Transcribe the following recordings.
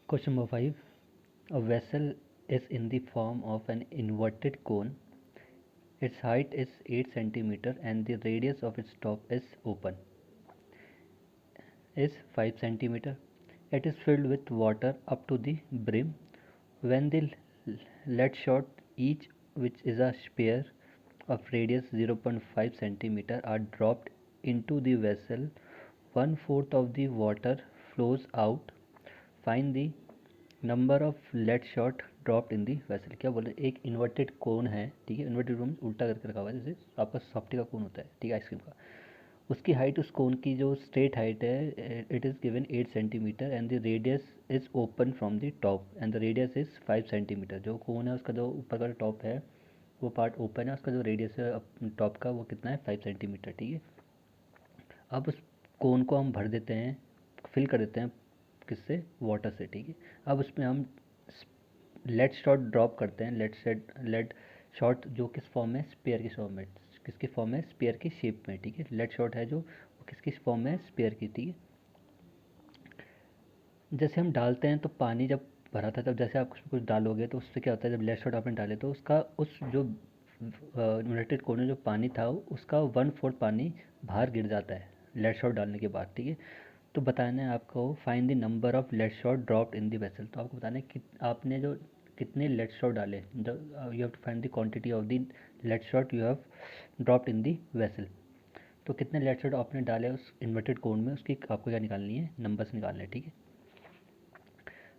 Question number 5. A vessel is in the form of an inverted cone. Its height is 8 cm and the radius of its top is 5 cm. It is filled with water up to the brim. When the lead shot, each which is a sphere of radius 0.5 cm, are dropped into the vessel, 1/4 of the water flows out. Find the number of lead shot dropped in the vessel. क्या बोले, एक inverted कोन है, ठीक है, inverted कोन उल्टा करके रखा हुआ है, जैसे आपका सॉफ्टी का कोन होता है, ठीक है, आइसक्रीम का। उसकी हाइट, उस कोन की जो स्ट्रेट हाइट है, it is given 8 centimetre and the radius is open from the top and the radius is 5 centimetre. जो कोन है उसका जो ऊपर का टॉप है वो पार्ट ओपन है, उसका जो रेडियस है टॉप का वो कितना है, 5 सेंटीमीटर, ठीक है। अब उस कोन को हम भर देते हैं, फिल कर देते हैं, किससे, वाटर से, ठीक है। अब उसमें हम लेड शॉट ड्रॉप करते हैं, लेड शॉट जो किस फॉर्म में, स्पेयर की फॉर्म में, किसकी फॉर्म में, स्पेयर की शेप में, ठीक है। लेड शॉट है जो वो किसकी फॉर्म में, स्पेयर की, ठीक है। जैसे हम डालते हैं तो पानी जब भरा था, तब जैसे आप कुछ डालोगे तो उससे क्या होता है, जब लेड शॉट आपने डाले तो उसका उस जो यूनाइटेड कोने जो पानी था उसका 1/4 पानी बाहर गिर जाता है लेड शॉट डालने के बाद, ठीक है। तो बताना है आपको, find the number of lead shot dropped in the vessel. तो आपको बताना है कि आपने जो कितने लेड शॉट डाले, you have to find the quantity of the lead shot you have dropped in the vessel. तो कितने लेड शॉट आपने डाले उस इन्वर्टेड कोन में, उसकी आपको क्या निकालनी है, नंबर्स निकालने हैं, ठीक है।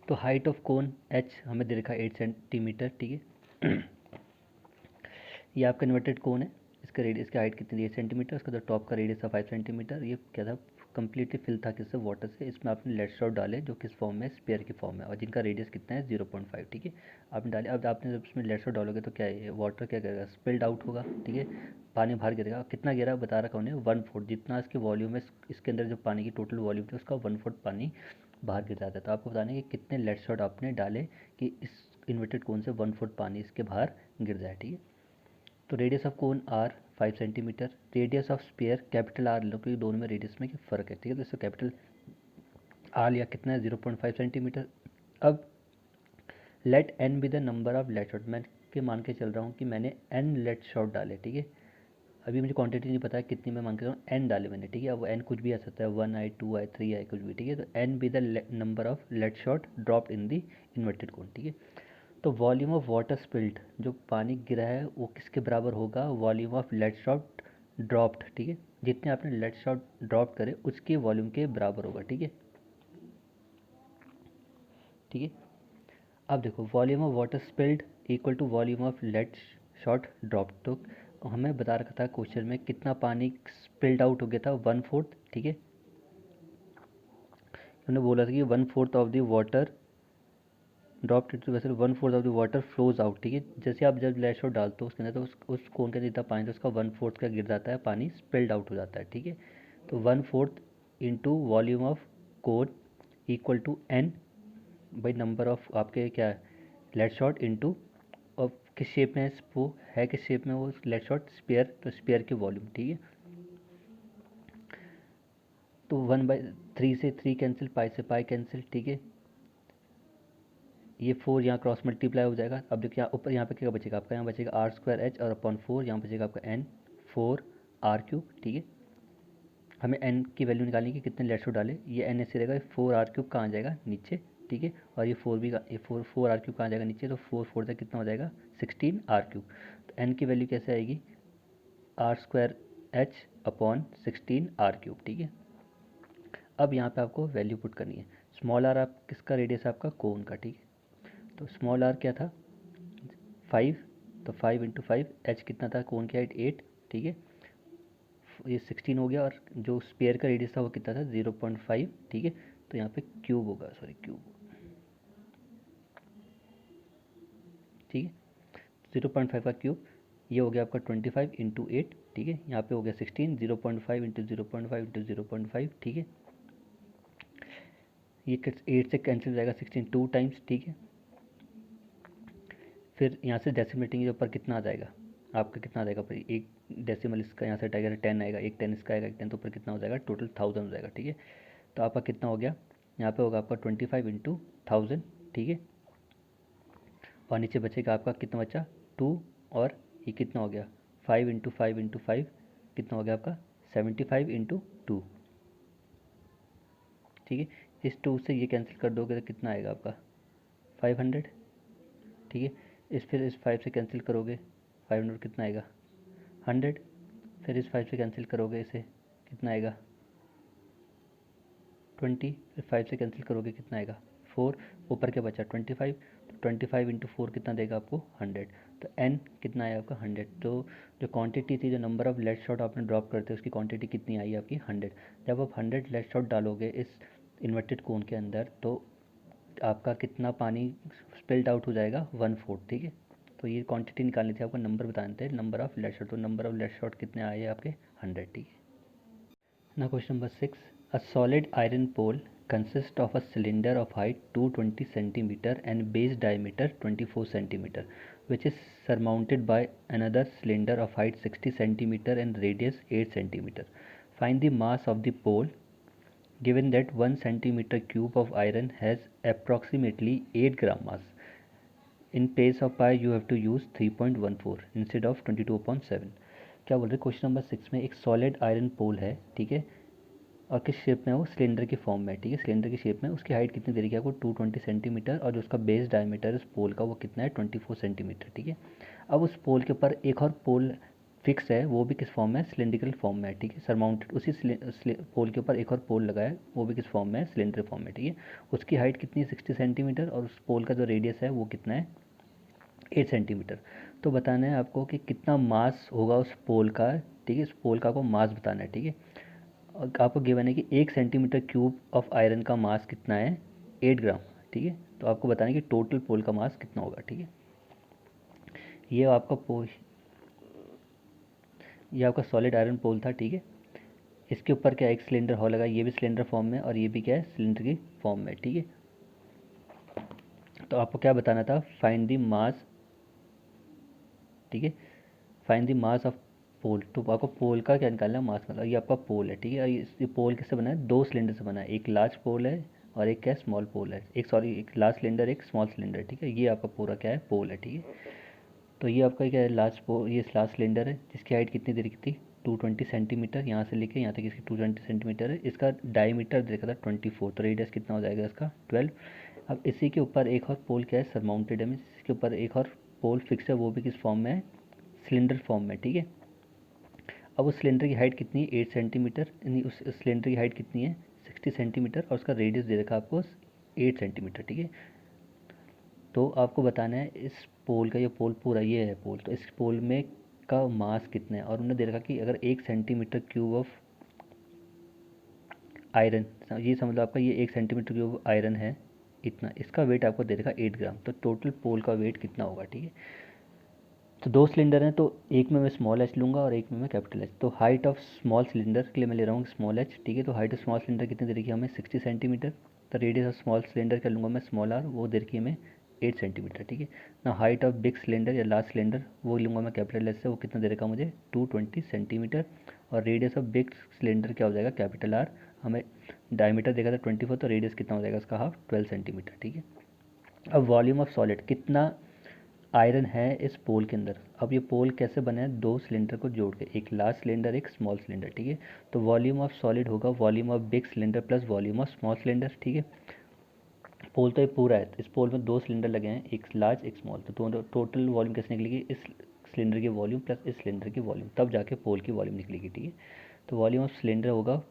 तो हाइट ऑफ कोन एच हमें दे रखा है 8 सेंटीमीटर, ठीक है। ये आपका इन्वर्टेड कोन है, इसका रेडियस, इसकी हाइट कितनी है, 8 सेंटीमीटर, उसका जो टॉप का रेडियस था 5 सेंटीमीटर। ये क्या था, कम्प्लीटली फिल था किससे, वाटर से। इसमें आपने लेड शॉट डाले जो किस फॉर्म में, स्पेयर की फॉर्म में, और जिनका रेडियस कितना है, 0.5, ठीक है। आपने डाले, अब आपने जब उसमें लेड शॉट डालोगे तो क्या है, वाटर क्या करेगा, स्पिल्ड आउट होगा, ठीक है, पानी बाहर गिरेगा। कितना गिरा बता रखा उन्हें, 1/4, जितना इसके वॉल्यूम है, इसके अंदर जो पानी की टोटल वॉल्यूम थी उसका 1/4 पानी बाहर गिर जाता है। तो आपको बताना है कि कितने लेड शॉट आपने डाले कि इस इन्वर्टेड कोन से 1/4 पानी इसके बाहर गिर जाए, ठीक है। तो radius of cone r 5 centimetre, radius of sphere capital R लो, क्योंकि दोनों में रेडियस में क्या फ़र्क है, ठीक है। तो इससे कैपिटल आर लिया, कितना है, 0.5 सेंटीमीटर। अब let n be the number of lead shot, मैं के मान के चल रहा हूँ कि मैंने एन लेट शॉट डाले, ठीक है। अभी मुझे क्वांटिटी नहीं पता है कितनी, मैं मान के चल रहा हूँ एन डाले मैंने, ठीक है। अब एन कुछ भी आ सकता है, 1 आई, 2 आई, 3 आई, कुछ भी, ठीक है। तो n be the number of lead shot dropped in the inverted cone, ठीक है। तो वॉल्यूम ऑफ वाटर स्पिल्ड, जो पानी गिरा है वो किसके बराबर होगा, volume of lead shot dropped, ठीक है। जितने आपने लेड शॉट ड्रॉप करे उसके वॉल्यूम के बराबर होगा, ठीक है, ठीक है। अब देखो, volume of water spilled equal to volume of lead shot dropped. तो हमें बता रखा था क्वेश्चन में कितना पानी स्पिल्ड आउट हो गया था, 1/4, ठीक है। उन्होंने बोला था कि 1/4 of the water dropped into vessel, 1/4 of the water flows out, ठीक है। जैसे आप जब लेड शॉट डालते हो उसके अंदर, तो उस कोन के जितना पानी था उसका 1/4 का गिर जाता है, पानी स्पिल्ड आउट हो जाता है, ठीक है। तो 1/4 into volume of cone equal to n by number of आपके क्या है, लेड शॉट इंटू, और किस शेप में है, वो है किस शेप में, वो लेड शॉट स्पेयर, तो स्पेयर की वॉल्यूम, ठीक है। तो 1/3 से 3 कैंसिल, पाई से पाई कैंसिल, ठीक है। ये 4 यहाँ क्रॉस मल्टीप्लाई हो जाएगा। अब देखिए यहाँ ऊपर, यहाँ पे क्या बचेगा आपका, यहाँ बचेगा आर स्क्वायर एच और अपॉन 4, यहाँ बचेगा आपका एन 4 आर क्यूब, ठीक है। हमें एन की वैल्यू निकालनी है कि कितने लेट्स डाले, ये एन ऐसे रहेगा, 4 आर क्यूब कहाँ आ जाएगा, नीचे, ठीक है। और ये 4 भी, ये फोर आर क्यूब कहाँ आ जाएगा, नीचे। तो 4 4 तक कितना हो जाएगा, 16 आर क्यूब। तो एन की वैल्यू कैसे आएगी, r square h upon 16 r cube, ठीक है। अब यहाँ पे आपको वैल्यू पुट करनी है। स्मॉल आर आप किसका रेडियस है, आपका कोन का, ठीक है। तो स्मॉल आर क्या था, 5, तो 5 इंटू 5, एच कितना था, कोन की हाइट 8, ठीक है। ये 16 हो गया, और जो स्पेयर का रेडियस था वो कितना था, 0.5, ठीक है। तो यहाँ पे क्यूब होगा, सॉरी क्यूब, ठीक है। 0.5 का क्यूब, ये हो गया आपका 25 इंटू 8, ठीक है। यहाँ पे हो गया 16, 0.5 इंटू 0.5 इंटू 0.5, ठीक है। ये 8 से कैंसिल हो जाएगा, 16 टू टाइम्स, ठीक है। फिर यहाँ से डेसिमल के ऊपर कितना आ जाएगा आपका, कितना आ जाएगा पर एक डेसिमल इसका यहाँ से हटाएगा, 10 आएगा, एक 10 इसका आएगा, एक 10, तो ऊपर कितना हो जाएगा, टोटल 1000 हो जाएगा, ठीक है। तो आपका कितना हो गया, यहाँ पे होगा आपका 25 × 1000, ठीक है। और नीचे बचेगा आपका कितना बचा 2, और ये कितना हो गया 5 × 5 × 5 कितना हो गया आपका 75 × 2, ठीक है। इस 2 से ये कैंसिल कर दोगे तो कितना आएगा आपका 500, ठीक है। फिर इस 5 से कैंसिल करोगे 500 कितना आएगा 100, फिर इस 5 से कैंसिल करोगे इसे कितना आएगा 20, फिर 5 से कैंसिल करोगे कितना आएगा 4, ऊपर क्या बचा 25, तो 25 × 4 कितना देगा आपको 100, तो n कितना आया आपका 100। तो जो क्वांटिटी थी, जो नंबर ऑफ लेड शॉट आपने ड्रॉप करते उसकी क्वांटिटी कितनी आई आपकी 100। जब आप 100 लेड शॉट डालोगे इस इन्वर्टेड कोन के अंदर तो आपका कितना पानी स्पिल्ड आउट हो जाएगा 1/4, ठीक है। तो ये क्वांटिटी निकालनी थी, आपको नंबर बताने थे नंबर ऑफ लेड शॉट, तो नंबर ऑफ लेड शॉट कितने आए आपके 100, ठीक है। Now question number 6. A solid iron pole consists of a cylinder of height 220 centimeter and base diameter 24 centimeter, which is surmounted by another cylinder of height 60 centimeter and radius 8 centimeter. Find the mass of the pole given that 1 centimeter cube of iron has approximately 8 gram mass. In place of pi you have to use 3.14 instead of 22/7. क्या बोल रहे question number 6 में एक solid iron पोल है, ठीक है, और किस शेप में है वो सिलेंडर की फॉर्म में, ठीक है, सिलेंडर की शेप में। उसकी हाइट कितनी दे रखी है आपको 220 सेंटीमीटर, और जो उसका बेस डायमीटर उस पोल का वो कितना है 24 सेंटीमीटर, ठीक है। अब उस पोल के ऊपर एक और पोल फिक्स है, वो भी किस फॉर्म में है सिलेंड्रिकल फॉर्म में है, ठीक है। सरमाउंटेड उसी पोल के ऊपर एक और पोल लगा है, वो भी किस फॉर्म में है सिलेंडर फॉर्म में, ठीक है। उसकी हाइट कितनी है 60 सेंटीमीटर, और उस पोल का जो रेडियस है वो कितना है 8 सेंटीमीटर। तो बताना है आपको कि कितना मास होगा उस पोल का, ठीक है। इस पोल का आपको मास बताना है, ठीक है। और आपको गिवन है कि 1 सेंटीमीटर क्यूब ऑफ आयरन का मास कितना है 8 ग्राम, ठीक है। तो आपको बताना है कि टोटल पोल का मास कितना होगा, ठीक है। ये आपका पोल, ये आपका सॉलिड आयरन पोल था, ठीक है। इसके ऊपर क्या एक सिलेंडर हॉल लगा, ये भी सिलेंडर फॉर्म में, और ये भी क्या है सिलेंडर की फॉर्म में, ठीक है। तो आपको क्या बताना था फाइंड द मास, ठीक है, फाइंड द मास ऑफ पोल। तो आपको पोल का क्या निकालना है मास, मतलब ये आपका पोल है, ठीक है। और ये पोल किससे बना है, दो सिलेंडर से बना है, एक लार्ज पोल है और एक क्या स्मॉल पोल है, एक लार्ज सिलेंडर एक स्मॉल सिलेंडर, ठीक है। ये आपका पूरा क्या है पोल है, ठीक है। तो ये आपका क्या है ये लार्ज सिलेंडर है, जिसकी हाइट कितनी दे रखी थी 220 सेंटीमीटर, यहाँ से लेके यहाँ तक इसकी 220 सेंटीमीटर है। इसका डायमीटर दे रखा था 24, तो रेडियस कितना हो जाएगा इसका 12। अब इसी के ऊपर एक और पोल क्या है सरमाउंटेड है, इसके ऊपर एक और पोल फिक्स है, वो भी किस फॉर्म में है सिलेंडर फॉर्म में, ठीक है। अब उस सिलेंडर की हाइट कितनी है 8 सेंटीमीटर, यानी उस सिलेंडर की हाइट कितनी है 60 सेंटीमीटर, और उसका रेडियस दे रखा है आपको 8 सेंटीमीटर, ठीक है। तो आपको बताना है इस पोल का, ये पोल पूरा ये है पोल, तो इस पोल में का मास कितना है, और उन्होंने दे रखा कि अगर 1 सेंटीमीटर क्यूब ऑफ आयरन, ये समझ लो आपका ये 1 सेंटीमीटर क्यूब आयरन है इतना, इसका वेट आपको दे रखा 8 ग्राम, तो टोटल पोल का वेट कितना होगा, ठीक है। तो दो सिलेंडर हैं, तो एक में मैं स्मॉल एच लूँगा और एक में मैं कैपिटल एच। तो हाइट ऑफ स्मॉल सिलेंडर के लिए मैं ले रहा हूँ स्मॉल एच, ठीक है। तो हाइट ऑफ स्मॉल सिलेंडर कितनी दे रखी है हमें 60 सेंटीमीटर। तो रेडियस ऑफ स्मॉल सिलेंडर क्या लूँगा मैं स्मॉल आर, वो दे रखी है हमें 8 सेंटीमीटर, ठीक है ना। हाइट ऑफ बिग सिलेंडर या लार्ज सिलेंडर वो लूँगा मैं कैपिटल एच से, वो कितना दे रखा मुझे 220 सेंटीमीटर। और रेडियस ऑफ बिग सिलेंडर क्या हो जाएगा कैपिटल आर, हमें डायमीटर देखा था 24, तो रेडियस कितना हो जाएगा उसका हाफ 12 सेंटीमीटर, ठीक है। अब वॉल्यूम ऑफ सॉलिड कितना आयरन है इस पोल के अंदर। अब ये पोल कैसे बना है, दो सिलेंडर को जोड़ के, एक लार्ज सिलेंडर एक स्मॉल सिलेंडर, ठीक है। तो वॉल्यूम ऑफ सॉलिड होगा volume of big cylinder plus volume of small cylinder, ठीक है। पोल तो ये पूरा है, इस पोल में दो सिलेंडर लगे हैं, एक लार्ज एक स्मॉल, तो टोटल वॉल्यूम कैसे निकलेगी इस सिलेंडर की वॉल्यूम प्लस इस सिलेंडर की वॉल्यूम, तब जाके पोल की वॉल्यूम निकलेगी, ठीक है। तो वॉल्यूम ऑफ सिलेंडर होगा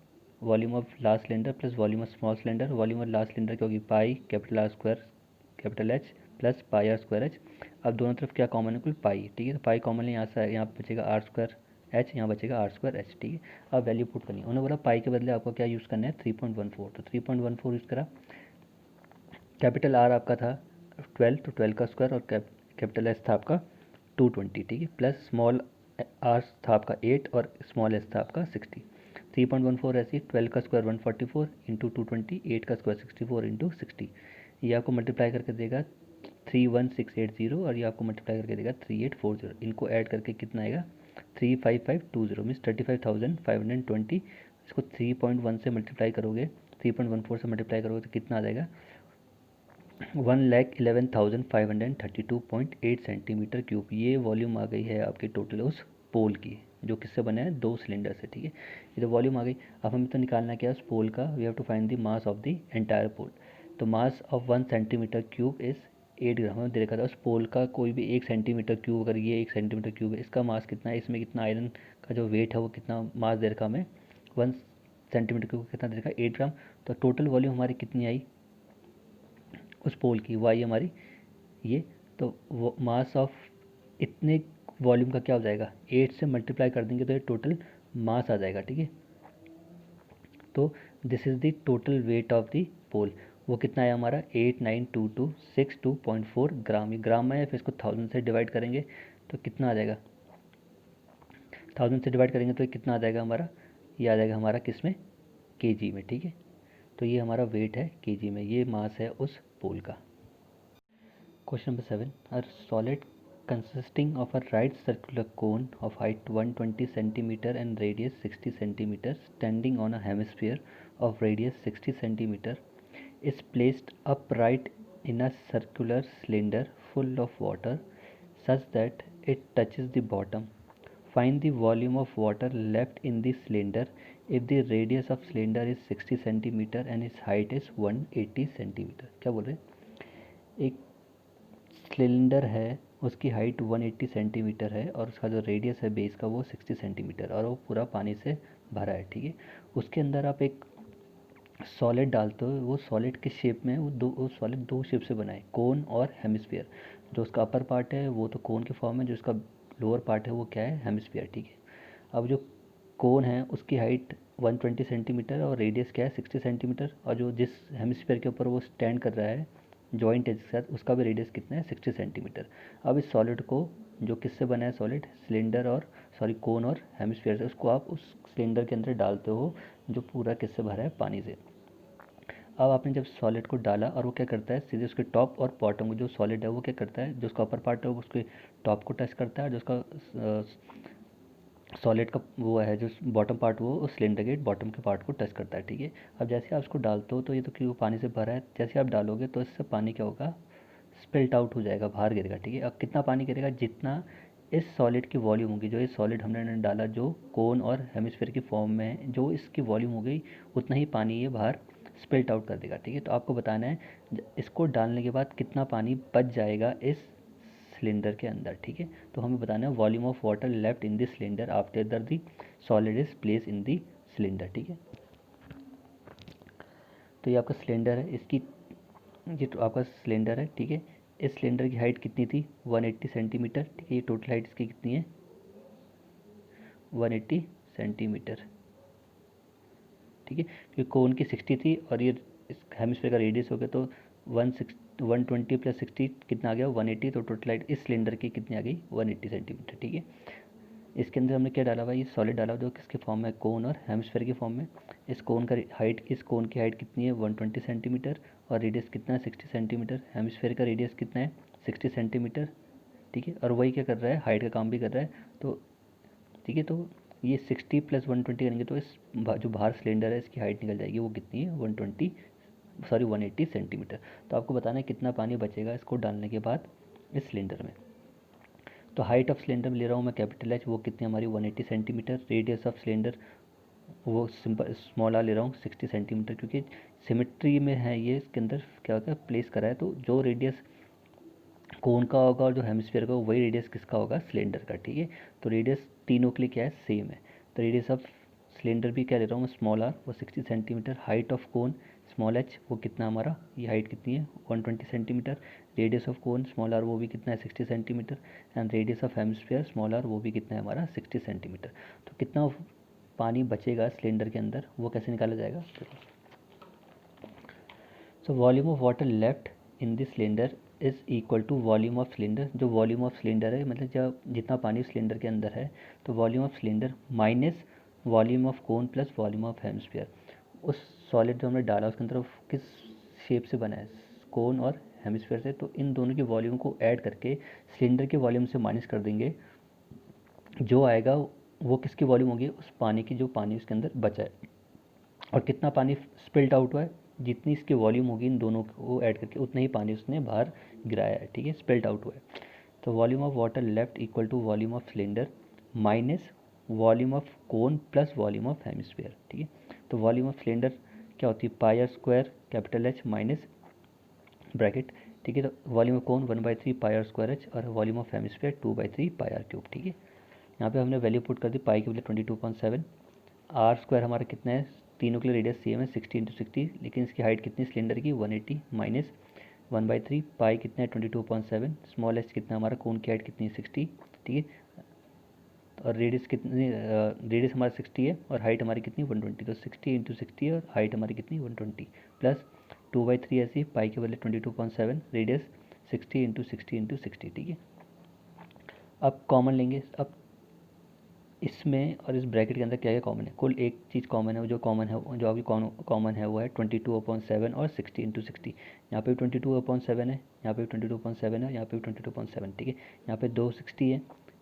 volume of large cylinder plus volume of small cylinder. Volume of large cylinder की होगी pi capital r square capital h plus pi r square h. अब दोनों तरफ क्या कॉमन है कुल पाई, ठीक है। तो पाई कॉमन है, यहाँ से यहाँ बचेगा आर स्क्वायर एच, यहाँ बचेगा आर स्क्वायर एच, ठीक है। अब वैल्यू पुट करनी है, उन्होंने बोला पाई के बदले आपको क्या यूज़ करना है 3.14, तो 3.14 यूज़ करा। कैपिटल आर आपका था 12, तो 12 का स्क्वायर, और कैपिटल एच था आपका 220, ठीक है, प्लस स्मॉल आर था आपका 8 और स्मॉल एच था आपका 60। 3.14 ऐसी 12 का स्क्वायर 144 इंटू 220, 8 का स्क्वायर 64 इंटू 60, ये आपको मल्टीप्लाई करके देगा 31680, और ये आपको मल्टीप्लाई करके देगा 3840। इनको ऐड करके कितना आएगा 35520, मीन्स 35,520। इसको 3.1 से मल्टीप्लाई करोगे 3.14 से मल्टीप्लाई करोगे तो कितना आ जाएगा, 1,11,532.8 सेंटीमीटर क्यूब। ये वॉल्यूम आ गई है आपकी टोटल उस पोल की, जो किससे बना है, 2 सिलेंडर से, ठीक है। ये तो वॉल्यूम आ गई। अब हमें तो निकालना क्या है उस पोल का, we have to find the mass of the entire pole. तो mass of 1 centimetre cube is 8 gram. हमें देखा था उस पोल का कोई भी 1 सेंटीमीटर क्यूब, अगर ये 1 सेंटीमीटर क्यूब है, इसका मास कितना है, इसमें कितना आयरन का जो वेट है वो कितना मास दे रखा हमें, 1 सेंटीमीटर क्यूब कितना दे रखा, 8 ग्राम। तो टोटल वॉल्यूम हमारी कितनी आई उस पोल की, वाई हमारी ये। तो वो मास ऑफ इतने वॉल्यूम का क्या हो जाएगा, 8 से मल्टीप्लाई कर देंगे तो ये टोटल मास आ जाएगा, ठीक है। तो this is the total weight of the pole. वो कितना है हमारा, 892262.4 ग्राम। ये ग्राम में है, फिर इसको 1000 से डिवाइड करेंगे तो कितना आ जाएगा, 1000 से डिवाइड करेंगे तो ये कितना आ जाएगा हमारा, ये आ जाएगा हमारा किस में, केजी में, ठीक है। तो ये हमारा वेट है केजी में, ये मास है उस पोल का। Question number 7. A solid consisting of a right circular cone of height 120 centimeter and radius 60 centimeter standing on a hemisphere of radius 60 centimeter is placed upright in a circular cylinder full of water such that it touches the bottom. Find the volume of water left in the cylinder if the radius of cylinder is 60 centimeter and its height is 180 centimeter. क्या बोल रहे हैं, एक cylinder है, उसकी height 180 centimetre है और उसका जो रेडियस है बेस का वो 60 सेंटीमीटर, और वो पूरा पानी से भरा है, ठीक है। उसके अंदर आप एक सॉलिड डालते हो, वो सॉलिड किस शेप में है, वो सॉलिड 2 शेप से बना है, कोन और हेमिस्फीयर। जो उसका अपर पार्ट है वो तो कोन के फॉर्म में, जो उसका लोअर पार्ट है वो क्या है, हेमिस्फीयर, ठीक है। अब जो कोन है उसकी हाइट 120 सेंटीमीटर और रेडियस क्या है, 60 सेंटीमीटर, और जो जिस हेमिस्फीयर के ऊपर वो स्टैंड कर रहा है जॉइंट है जिसके साथ, उसका भी रेडियस कितना है, 60 सेंटीमीटर। अब इस सॉलिड को, जो किससे बना है सॉलिड, सिलेंडर और सॉरी कोन और हेमिस्फीयर से, उसको आप उस सिलेंडर के अंदर डालते हो जो पूरा किससे भरा है, पानी से। अब आपने जब सॉलिड को डाला और वो क्या करता है, सीधे उसके टॉप और बॉटम को, जो सॉलिड है वो क्या करता है, जो उसका अपर पार्ट है वो उसके टॉप को टच करता है, जो उसका सॉलिड का वो है जो बॉटम पार्ट, वो उस सिलेंडर के बॉटम के पार्ट को टच करता है, ठीक है। अब जैसे आप उसको डालते हो तो ये तो क्यों पानी से भरा है, जैसे आप डालोगे तो इससे पानी क्या होगा, स्पिल्ट आउट हो जाएगा, बाहर गिरेगा, ठीक है। अब कितना पानी गिरेगा, जितना इस सॉलिड की वॉल्यूम होगी, जो ये सॉलिड हमने डाला जो कोन और हेमिस्फीयर की फॉर्म में है, जो इसकी वॉल्यूम हो गई उतना ही पानी ये बाहर स्पिल्ट आउट कर देगा, ठीक है। तो आपको बताना है इसको डालने के बाद कितना पानी बच जाएगा इस सिलेंडर के अंदर, ठीक है। तो हमें बताना है volume of water left in the cylinder after the solid is place in the cylinder, ठीक है। तो ये आपका सिलेंडर है, इसकी ये तो आपका सिलेंडर है, ठीक है। इस सिलेंडर की हाइट कितनी थी, 180 सेंटीमीटर, ठीक है। ये टोटल हाइट इसकी कितनी है, 180 सेंटीमीटर, ठीक है। क्योंकि कोन की 60 थी और ये इस हेमिस्फीयर का रेडियस हो गया, तो 120 प्लस 60 कितना आ गया, 180। तो टोटल हाइट इस सिलेंडर की कितनी आ गई, 180 सेंटीमीटर, ठीक है। इसके अंदर हमने क्या डाला हुआ है, ये सॉलिड डाला हुआ जो किसके फॉर्म में, कोन और हेमिस्फीयर के फॉर्म में। इस कोन का हाइट, इस कोन की हाइट कितनी है, 120 सेंटीमीटर, और रेडियस कितना है, 60 सेंटीमीटर। हेमिस्फीयर का रेडियस कितना है, 60 सेंटीमीटर, ठीक है। और वही क्या कर रहा है, हाइट का काम भी कर रहा है, तो ठीक है। तो ये 60 प्लस 120 करेंगे तो इस जो बाहर सिलेंडर है इसकी हाइट निकल जाएगी, वो कितनी है, 180 सेंटीमीटर। तो आपको बताना है कितना पानी बचेगा इसको डालने के बाद इस सिलेंडर में। तो हाइट ऑफ सिलेंडर में ले रहा हूँ मैं कैपिटल एच, वो कितनी हमारी 180 सेंटीमीटर। रेडियस ऑफ सिलेंडर वो सिंपल स्मॉल आर ले रहा हूँ 60 सेंटीमीटर, क्योंकि सिमेट्री में है ये, इसके अंदर क्या होता है, प्लेस करा है। तो जो रेडियस कोन का होगा और जो हेमिस्फीयर का वही रेडियस किसका होगा, सिलेंडर का, ठीक है। तो रेडियस तीनों के लिए क्या है, सेम है। तो रेडियस ऑफ सिलेंडर भी क्या ले रहा हूँ मैं, स्मॉल आर, वो 60 centimetre. Height of cone small h, वो कितना हमारा, ये हाइट कितनी है, 120 centimetre. Radius of cone small r वो भी कितना है, 60 centimetre. And radius of hemisphere small r वो भी कितना है हमारा, 60 सेंटीमीटर। तो कितना पानी बचेगा सिलेंडर के अंदर, वो कैसे निकाला जाएगा। So volume of water left in this cylinder is equal to volume of cylinder. जो वॉल्यूम ऑफ सिलेंडर है, मतलब जब जितना पानी सिलेंडर के अंदर है, तो volume of cylinder minus volume of cone plus volume of hemisphere. उस सॉलिड जो हमने डाला उसके अंदर किस शेप से बना है, कोन और हेमिस्फीयर से। तो इन दोनों की वॉल्यूम को ऐड करके सिलेंडर के वॉल्यूम से माइनस कर देंगे, जो आएगा वो किसकी वॉल्यूम होगी, उस पानी की, जो पानी उसके अंदर बचा है। और कितना पानी स्पिल्ट आउट हुआ है, जितनी इसकी वॉल्यूम होगी इन दोनों को ऐड करके उतना ही पानी उसने बाहर गिराया है, ठीक है, स्पिल्ट आउट हुआ है। तो volume of water left equal to volume of cylinder minus volume of cone plus volume of hemisphere, ठीक है। तो वॉल्यूम ऑफ सिलेंडर क्या होती है, pi r square capital H minus bracket, ठीक है। तो volume of cone 1/3 pi r square H और volume of hemisphere 2/3 pi r cube, ठीक है। यहाँ पे हमने वैल्यू पुट कर दी, पाई के बदले 22.7, आर स्क्वायर हमारा कितना है, तीनों के लिए रेडियस सेम है 60 × 60, लेकिन इसकी हाइट कितनी सिलेंडर की 180 माइनस 1/3 पाई कितना है 22.7, स्मॉल एच कितना हमारा, कोन की हाइट कितनी है 60, ठीक है। और रेडियस कितनी, रेडियस हमारा 60 है और हाइट हमारी कितनी 120, तो 60 × 60 और हाइट हमारी कितनी 120 प्लस 2/3 ऐसी पाई के बदले 22.7 रेडियस 60 × 60 × 60, ठीक है। अब कॉमन लेंगे, अब इसमें और इस ब्रैकेट के अंदर क्या क्या कॉमन है, कुल एक चीज़ कॉमन है, जो कॉमन है, जो आपकी कॉमन है वो है 22/7 और 60 × 60। यहाँ पे भी 22/7 है, यहाँ पे भी 22/7 है, यहाँ पे भी 22/7, ठीक है। यहाँ पे 2 60 है,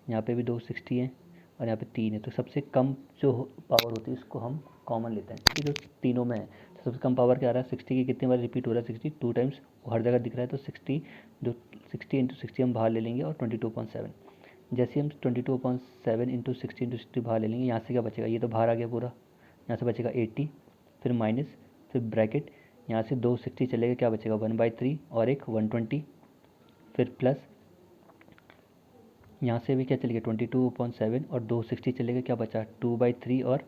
यहाँ पे भी 2 60 है और यहाँ पे 3 है। तो सबसे कम जो पावर होती है उसको हम कॉमन लेते हैं, ठीक है, जो तीनों में है। तो सबसे कम पावर क्या आ रहा है, 60 की कितनी बार रिपीट हो रहा है, 60 2 टाइम्स हर जगह दिख रहा है, तो 60 जो 60 × 60 हम बाहर ले लेंगे और 22/7। जैसे हम 22/7 × 60 बाहर ले लेंगे, यहाँ से क्या बचेगा, ये तो बाहर आ गया पूरा, यहाँ से बचेगा 80, फिर माइनस, फिर ब्रैकेट, यहाँ से 2 60 चलेगा, क्या बचेगा 1/3 और एक 120, फिर प्लस यहाँ से भी क्या चलेगा 22/7 और 2 60 चलेगा, क्या बचा 2/3 और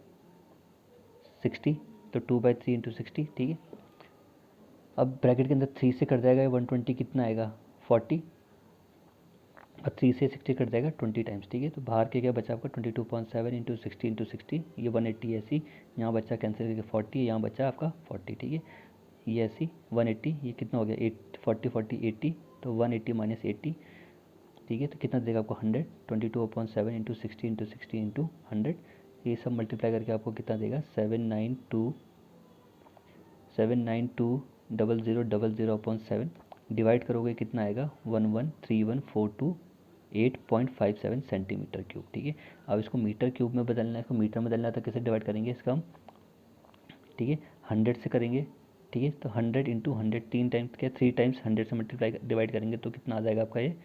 60, तो 2/3 × 60, ठीक है। अब ब्रैकेट के अंदर 3 से कट जाएगा, 120 कितना आएगा 40 और 3 से 60 कट जाएगा 20 टाइम्स, ठीक है। तो बाहर के क्या बचा आपका 22.7 × 60 × 60, ये 180 ऐसी, यहाँ बचा कैंसिल करके 40, यहाँ बचा आपका 40, ठीक है। ये ऐसी 180, ये कितना हो गया 8 40 40 80, तो 180 माइनस 80, ठीक है। तो कितना देगा आपको 100, 22/7 × 60 × 60 × 100, ये सब मल्टीप्लाई करके आपको कितना देगा 792,000,000/7, डिवाइड करोगे कितना आएगा 113142 सेंटीमीटर क्यूब, ठीक है। अब इसको मीटर क्यूब में बदलना है, इसको मीटर में बदलना है, तो कैसे डिवाइड करेंगे इसका हम, ठीक है, 100 से करेंगे, ठीक है। तो 100 × 100 3 टाइम्स क्या 3 टाइम्स 100 से मल्टीप्लाई डिवाइड करेंगे तो कितना आ जाएगा आपका ये,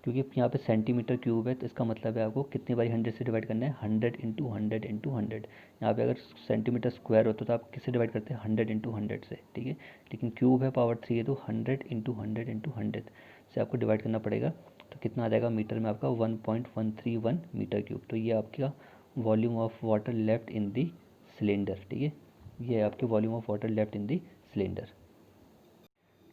क्योंकि यहाँ पे सेंटीमीटर क्यूब है तो इसका मतलब है आपको कितनी बारी 100 से डिवाइड करना है 100 × 100 × 100। यहाँ पे अगर सेंटीमीटर स्क्वायर होता तो आप किससे डिवाइड करते हैं 100 × 100 से, ठीक है। लेकिन क्यूब है पावर 3 है तो 100 × 100 × 100 से आपको डिवाइड करना पड़ेगा, तो कितना आ जाएगा मीटर में आपका 1.131 मीटर क्यूब। तो ये आपका volume of water left in the cylinder, ठीक है, ये है आपकी volume of water left in the cylinder.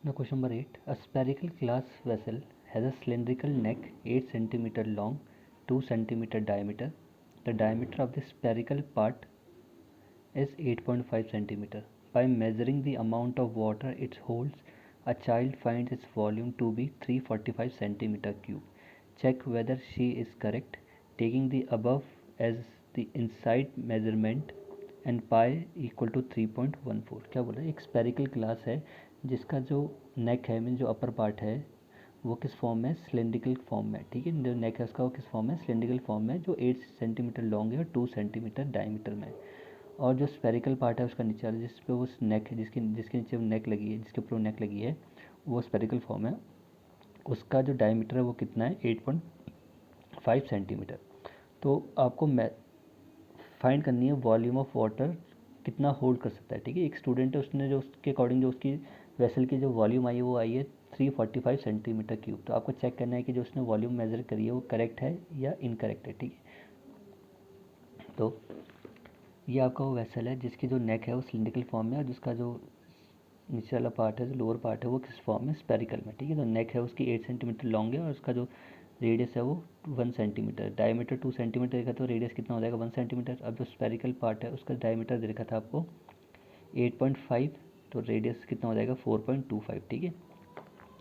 Now question number 8. A spherical glass vessel has a cylindrical neck 8 cm long, 2 cm diameter. The diameter of the spherical part is 8.5 cm. By measuring the amount of water it holds, a child finds its volume to be 345 cm cube. Check whether she is correct. Taking the above as the inside measurement and pi equal to 3.14। क्या बोल रहा है, एक spherical glass है जिसका जो नेक है mean जो अपर पार्ट है वो किस फॉर्म में, सिलेंड्रिकल फॉर्म में, ठीक है। जो नेक है उसका वो किस फॉर्म में, सिलेंड्रिकल फॉर्म में, जो 8 सेंटीमीटर लॉन्ग है और 2 सेंटीमीटर डायमीटर में। और जो स्पेरिकल पार्ट है उसका नीचे वाला जिस पे वो नेक है, जिसके जिसके नीचे वो नेक लगी है, जिसके ऊपर वो नेक लगी है, वो स्पेरिकल फॉर्म है, उसका जो डायमीटर है वो कितना है 8.5 सेंटीमीटर। तो आपको फाइंड करनी है वॉल्यूम ऑफ वाटर कितना होल्ड कर सकता है, ठीक है। एक स्टूडेंट है, उसने जो उसके अकॉर्डिंग जो उसकी वेसल की जो वॉल्यूम आई है वो आई है 345 सेंटीमीटर क्यूब। तो आपको चेक करना है कि जो उसने वॉल्यूम मेजर करी है वो करेक्ट है या इनकरेक्ट है, ठीक है। तो ये आपका वो वेसल है जिसकी जो नेक है वो सिलिंड्रिकल फॉर्म में और जिसका जो नीचे वाला पार्ट है, जो लोअर पार्ट है वो किस फॉर्म में, स्पेरिकल में, ठीक है। तो नेक है उसकी 8 सेंटीमीटर लॉन्ग है और उसका जो रेडियस है वो 1 सेंटीमीटर, डायमीटर 2 सेंटीमीटर देखा तो रेडियस कितना हो जाएगा 1 सेंटीमीटर। अब जो स्पेरिकल पार्ट है उसका डायमीटर देखा था आपको 8.5, तो रेडियस कितना हो जाएगा 4.25, ठीक है।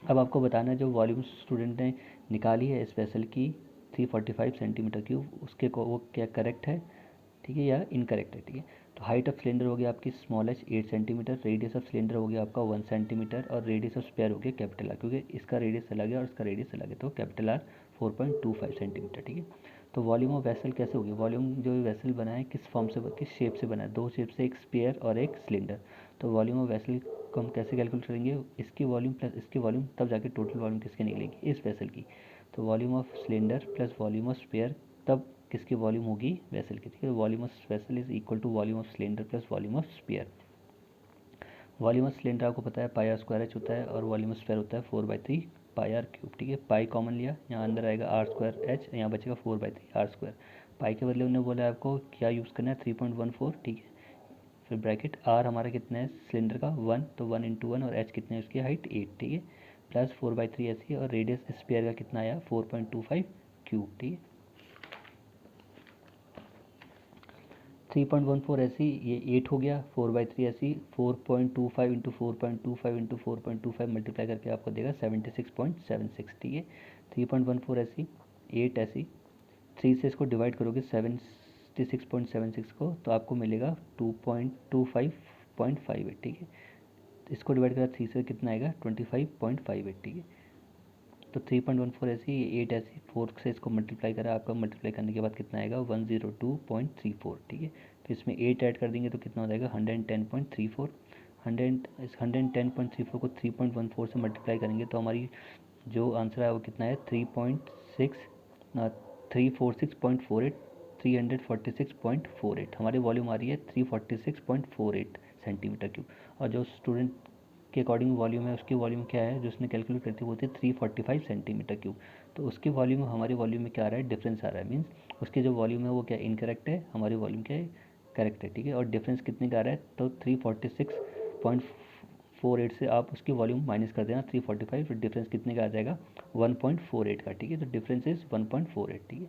अब आपको बताना है जो वॉल्यूम स्टूडेंट ने निकाली है इस वेसल की 345 सेंटीमीटर क्यूब, उसके को वो क्या करेक्ट है, ठीक है, या इनकरेक्ट है, ठीक है। तो हाइट ऑफ सिलेंडर हो गया आपकी small H 8 centimetre, radius of cylinder हो गया आपका 1 सेंटीमीटर और रेडियस ऑफ स्पेयर हो गया कैपिटल आर, क्योंकि इसका रेडियस अलग है और इसका रेडियस अलग है, तो कैपिटल आर 4.25 सेंटीमीटर, ठीक है। तो वॉल्यूम ऑफ वेसल कैसे होगी, वॉल्यूम जो वेसल बना है किस फॉर्म से, किस शेप से बना है, दो शेप से, एक स्पेयर और एक सिलेंडर। तो वॉल्यूम ऑफ वेसल को हम कैसे कैलकुलेट करेंगे, इसकी वॉल्यूम प्लस इसकी वॉल्यूम, तब जाके टोटल वॉल्यूम किसकी निकलेगी, इस वेसल की। तो volume of cylinder plus volume of sphere, तब किसकी वॉल्यूम होगी, वेसल की। ठीक है, volume of vessel is equal to volume of cylinder plus volume of sphere. Volume of cylinder आपको पता है पाई आर स्क्वायर एच होता है, और वॉल्यूम ऑफ स्फीयर होता है 4/3 पाई आर क्यूब। ठीक है, पाई कॉमन लिया, यहाँ अंदर आएगा आर स्क्वायर एच, यहाँ बचेगा 4/3 आर स्क्वायर। पाई के बदले उन्होंने बोला आपको क्या यूज़ करना है, 3.14। ठीक है, फिर ब्रैकेट आर हमारा कितना है सिलेंडर का 1, तो 1 × 1, और एच कितने है उसकी हाइट 8। ठीक है, प्लस 4/3 ऐसी, और रेडियस स्पेयर का कितना आया 4.25 क्यूब। ठीक है, 3.14 ऐसी, ये 8 हो गया, 4/3 ऐसी, 4.25 इंटू 4.25 इंटू 4.25 मल्टीप्लाई करके आपको देगा 76.76। ठीक है, 3.14 ऐसी, 8 ऐसी, 3 से इसको डिवाइड करोगे 76.76 को, तो आपको मिलेगा 2.25.58। ठीक है, इसको डिवाइड करा 3 से कितना आएगा 25.58। ठीक है, तो 3.14 ऐसी, 8 ऐसी, 4 से इसको मल्टीप्लाई करा, आपका मल्टीप्लाई करने के बाद कितना आएगा 102.34। ठीक है, फिर इसमें 8 ऐड कर देंगे तो कितना हो जाएगा 110.34। 110.34 को 3.14 से मल्टीप्लाई करेंगे तो हमारी जो आंसर है वो कितना है 346.48, 346.48 हमारी वॉल्यूम आ रही है 346.48 सेंटीमीटर क्यूब। और जो स्टूडेंट के अकॉर्डिंग वॉल्यूम है, उसकी वॉल्यूम क्या है जो उसने कैलकुलेट करती है वो होती है 345 सेंटीमीटर क्यूब। तो उसकी वॉल्यूम हमारी वॉल्यूम में क्या आ रहा है, डिफरेंस आ रहा है, मीन्स उसकी जो वॉल्यूम है वो क्या इनकरेक्ट है, हमारी वॉल्यूम क्या है करेक्ट है। ठीक है, और डिफरेंस कितने का आ रहा है, तो 346.48 से आप उसकी वॉल्यूम माइनस कर देना 345, फिर डिफरेंस कितने का आ जाएगा 1.48 का। ठीक है, तो डिफरेंस इज 1.48। ठीक है।